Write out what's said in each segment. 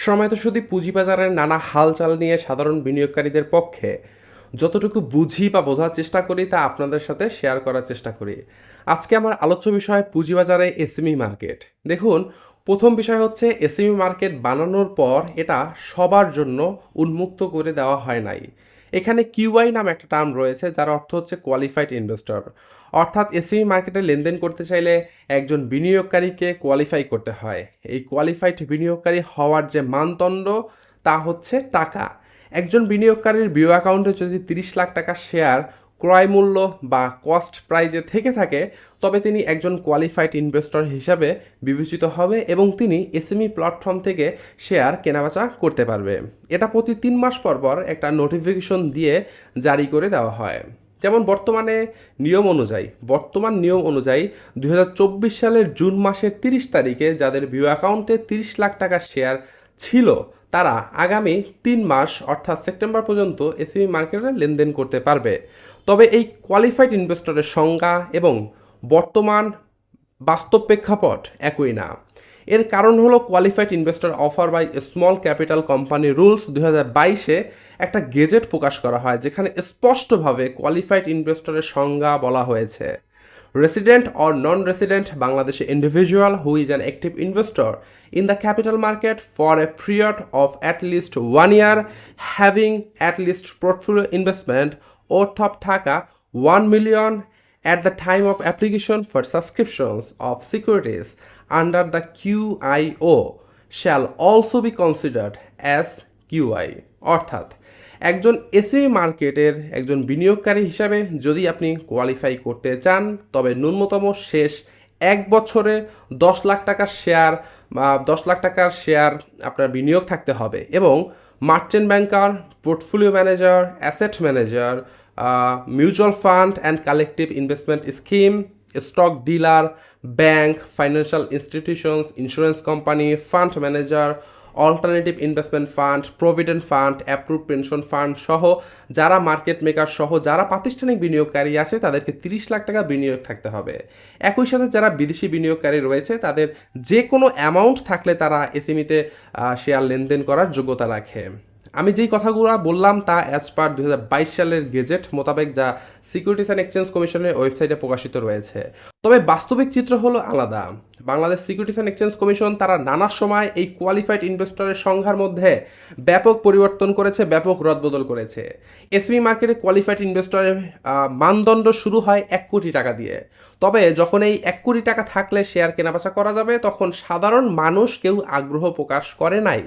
সময়ত শুধু পুঁজিবাজারের নানা হালচাল নিয়ে সাধারণ বিনিয়োগকারীদের পক্ষে যতটুকু বুঝি বা বোঝার চেষ্টা করি তা আপনাদের সাথে শেয়ার করার চেষ্টা করি। আজকে আমার আলোচ্য বিষয় পুঁজিবাজারে এসএমই মার্কেট। দেখুন, প্রথম বিষয় হচ্ছে এসএমই মার্কেট বানানোর পর এটা সবার জন্য উন্মুক্ত করে দেওয়া হয় নাই। এখানে কিউআই নাম একটা টার্ম রয়েছে, যার অর্থ হচ্ছে কোয়ালিফাইড ইনভেস্টর। অর্থাৎ এসএমই মার্কেটে লেনদেন করতে চাইলে একজন বিনিয়োগকারীকে কোয়ালিফাই করতে হয়। এই কোয়ালিফাইড বিনিয়োগকারী হওয়ার যে মানদণ্ড তা হচ্ছে টাকা। একজন বিনিয়োগকারীর বিও অ্যাকাউন্টে যদি 30 লাখ টাকা শেয়ার ক্রয় মূল্য বা কস্ট প্রাইজে থেকে থাকে, তবে তিনি একজন কোয়ালিফাইড ইনভেস্টর হিসাবে বিবেচিত হবে এবং তিনি এসএমই প্ল্যাটফর্ম থেকে শেয়ার কেনাবেচা করতে পারবে। এটা প্রতি 3 মাস পর পর একটা নোটিফিকেশন দিয়ে জারি করে দেওয়া হয়। যেমন বর্তমান নিয়ম অনুযায়ী 2024 সালের জুন মাসের 30 তারিখে যাদের বিও অ্যাকাউন্টে 30 লাখ টাকার শেয়ার ছিল, তারা আগামী 3 মাস অর্থাৎ সেপ্টেম্বর পর্যন্ত এসএমই মার্কেটে লেনদেন করতে পারবে। তবে এই কোয়ালিফাইড ইনভেস্টরের সংজ্ঞা এবং বর্তমান বাস্তব প্রেক্ষাপট একই না। এর কারণ হলো qualified investor offer by small capital company rules 2022-এ একটা গেজেট প্রকাশ করা হয়, যেখানে স্পষ্টভাবে কোয়ালিফাইড ইনভেস্টরের সংজ্ঞা বলা হয়েছে। Resident or non-resident Bangladeshi individual who is an active investor in the capital market for a period of at least 1 year, having at least portfolio investment worth of taka 1 million at the time of application for subscriptions of securities under the QIO shall also be considered as QI। অর্থাৎ একজন SME মার্কেটের একজন বিনিয়োগকারী হিসাবে যদি আপনি qualify করতে চান, তবে ন্যূনতম শেষ 1 বছরে 10 লাখ টাকার শেয়ার আপনার বিনিয়োগ থাকতে হবে এবং merchant banker, portfolio manager, asset manager, mutual fund and collective investment scheme, stock dealer, bank, financial institutions, insurance company, fund manager, alternative investment fund, provident fund, approve pension fund সহ যারা মার্কেট মেকার সহ যারা প্রাতিষ্ঠানিক বিনিয়োগকারী আছে তাদেরকে 30 লাখ টাকা বিনিয়োগ থাকতে হবে। একই সাথে যারা বিদেশি বিনিয়োগকারী রয়েছে তাদের যে কোনো অ্যামাউন্ট থাকলে তারা এসএমইতে শেয়ার লেনদেন করার যোগ্যতা রাখে। আমি যেই কথাগুলো বললাম তা অ্যাজ পার 2022 সালের গেজেট মোতাবেক, যা সিকিউরিটিজ অ্যান্ড এক্সচেঞ্জ কমিশনের ওয়েবসাইটে প্রকাশিত রয়েছে। তবে বাস্তবিক চিত্র হলো আলাদা। Bangladesh securities and exchange commission তারা নানা সময় এই কোয়ালিফাইড ইনভেস্টরের সংখ্যার মধ্যে ব্যাপক পরিবর্তন করেছে, ব্যাপক রদবদল করেছে। এসএমই মার্কেটে কোয়ালিফাইড ইনভেস্টরের মানদণ্ড শুরু হয় 1 কোটি টাকা দিয়ে। তবে যখন এই 1 কোটি টাকা থাকলে শেয়ার কেনাবেচা করা যাবে, তখন সাধারণ মানুষ কেউ আগ্রহ প্রকাশ করে নাই।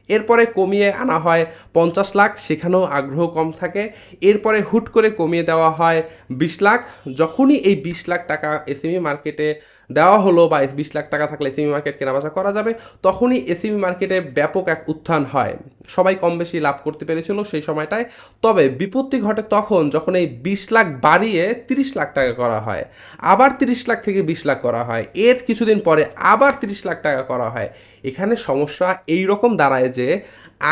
এরপরে কমিয়ে আনা হয় 50 লাখ, সেখানেও আগ্রহ কম থাকে। এরপরে হুট করে কমিয়ে দেওয়া হয় 20 লাখ। যখনই এই 20 লাখ টাকা এসএমই মার্কেটে দেওয়া হলো বা 20 লাখ টাকা থাকলে এসএমই মার্কেট কেনাবেচা করা যাবে, তখনই এসএমই মার্কেটে ব্যাপক এক উত্থান হয়। সবাই কম বেশি লাভ করতে পেরেছিল সেই সময়টায়। তবে বিপত্তি ঘটে তখন যখন এই 20 লাখ বাড়িয়ে 30 লাখ টাকা করা হয়, আবার 30 লাখ থেকে 20 লাখ করা হয়, এর কিছুদিন পরে আবার 30 লাখ টাকা করা হয়। এখানে সমস্যা এই রকম দাঁড়ায় যে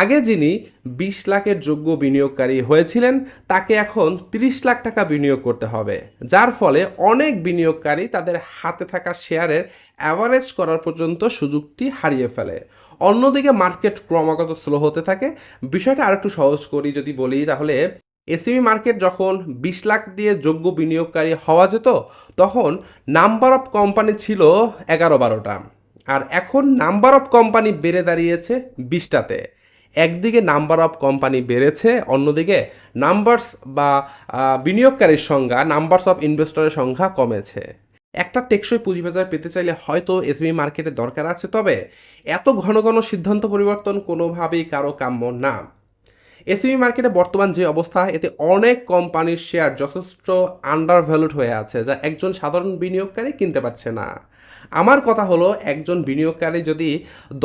আগে যিনি 20 লাখের যোগ্য বিনিয়োগকারী হয়েছিলেন তাকে এখন 30 লাখ টাকা বিনিয়োগ করতে হবে, যার ফলে অনেক বিনিয়োগকারী তাদের হাতে থাকা শেয়ারের অ্যাভারেজ করার পর্যন্ত সুযোগটি হারিয়ে ফেলে। অন্যদিকে মার্কেট ক্রমাগত স্লো হতে থাকে। বিষয়টা আরেকটু সহজ করি যদি বলি, তাহলে এসএমই মার্কেট যখন 20 লাখ দিয়ে যোগ্য বিনিয়োগকারী হওয়া যেত, তখন নাম্বার অফ কোম্পানি ছিল 11-12টা, আর এখন নাম্বার অফ কোম্পানি বেড়ে দাঁড়িয়েছে 20টাতে। একদিকে নাম্বার অফ কোম্পানি বেড়েছে, অন্যদিকে বিনিয়োগকারীর সংখ্যা, নাম্বারস অফ ইনভেস্টরের সংখ্যা কমেছে। একটা টেকসই পুঁজিবাজার পেতে চাইলে হয়তো এসএমই মার্কেটের দরকার আছে, তবে এত ঘন ঘন সিদ্ধান্ত পরিবর্তন কোনোভাবেই কারো কাম্য না। এসএমই মার্কেটে বর্তমান যে অবস্থা, এতে অনেক কোম্পানির শেয়ার যথেষ্ট আন্ডার ভ্যালুড হয়ে আছে, যা একজন সাধারণ বিনিয়োগকারী কিনতে পারছে না। আমার কথা হলো, একজন বিনিয়োগকারী যদি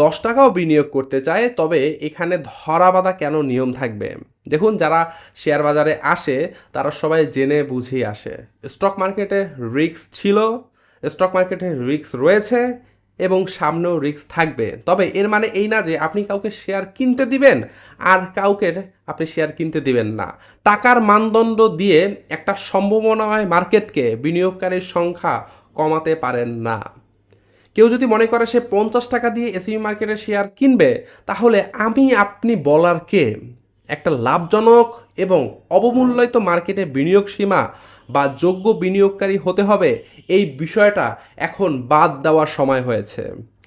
10 টাকাও বিনিয়োগ করতে চায়, তবে এখানে ধরাবাঁধা কেন নিয়ম থাকবে? দেখুন, যারা শেয়ার বাজারে আসে তারা সবাই জেনে বুঝে আসে। স্টক মার্কেটে রিস্ক ছিল, স্টক মার্কেটে রিস্ক রয়েছে এবং সামনেও রিস্ক থাকবে। তবে এর মানে এই না যে আপনি কাউকে শেয়ার কিনতে দিবেন আর কাউকে আপনি শেয়ার কিনতে দিবেন না। টাকার মানদণ্ড দিয়ে একটা সম্ভাবনাময় মার্কেটকে বিনিয়োগকারীর সংখ্যা কমাতে পারেন না। কেউ যদি মনে করে সে 50 টাকা দিয়ে এসএমই মার্কেটের শেয়ার কিনবে, তাহলে আমি আপনি বলার কে? একটা লাভজনক এবং অবমূল্যায়িত মার্কেটে বিনিয়োগ সীমা বা যোগ্য বিনিয়োগকারী হতে হবে, এই বিষয়টা এখন বাদ দেওয়ার সময় হয়েছে।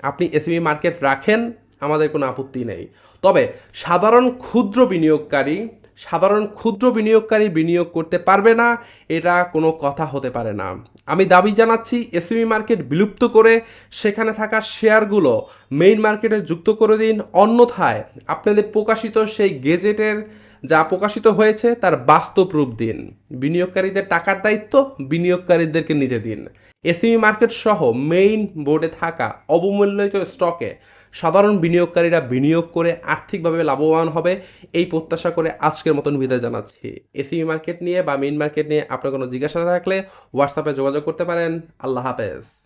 আপনি এসএমই মার্কেট রাখেন, আমাদের কোনো আপত্তি নেই। তবে সাধারণ ক্ষুদ্র বিনিয়োগকারী বিনিয়োগ করতে পারবে না, এটা কোনো কথা হতে পারে না। আমি দাবি জানাচ্ছি এসএমই মার্কেট বিলুপ্ত করে সেখানে থাকা শেয়ারগুলো মেইন মার্কেটে যুক্ত করে দিন, অন্যথায় আপনাদের প্রকাশিত সেই গেজেটের যা প্রকাশিত হয়েছে তার বাস্তব রূপ দিন। বিনিয়োগকারীদের টাকার দায়িত্ব বিনিয়োগকারীদেরকে নিতে দিন। এসএমই মার্কেট সহ মেইন বোর্ডে থাকা অবমূল্যায়িত স্টকে সাধারণ বিনিয়োগকারীরা বিনিয়োগ করে আর্থিকভাবে লাভবান হবে, এই প্রত্যাশা করে আজকের মতন বিদায় জানাচ্ছি। এসএমই মার্কেট নিয়ে বা মেইন মার্কেট নিয়ে আপনার কোনো জিজ্ঞাসা থাকলে হোয়াটসঅ্যাপে যোগাযোগ করতে পারেন। আল্লাহ হাফেজ।